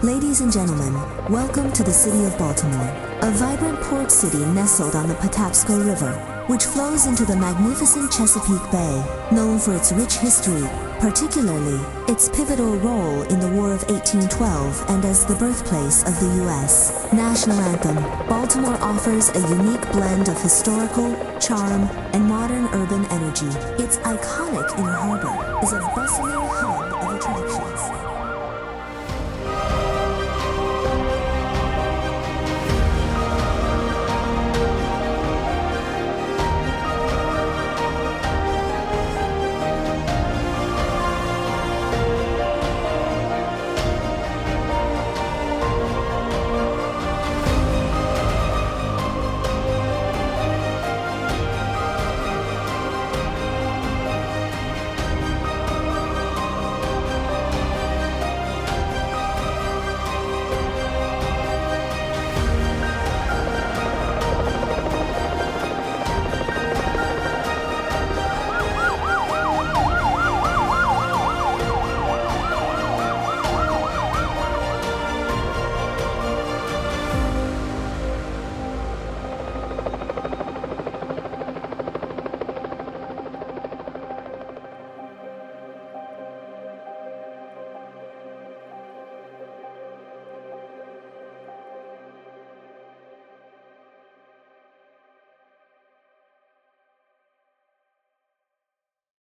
Ladies and gentlemen, welcome to the city of Baltimore, a vibrant port city nestled on the Patapsco River, which flows into the magnificent Chesapeake Bay, known for its rich history, particularly its pivotal role in the War of 1812 and as the birthplace of the U.S. National Anthem. Baltimore offers a unique blend of historical, charm, and modern urban energy. Its iconic inner harbor is a bustling,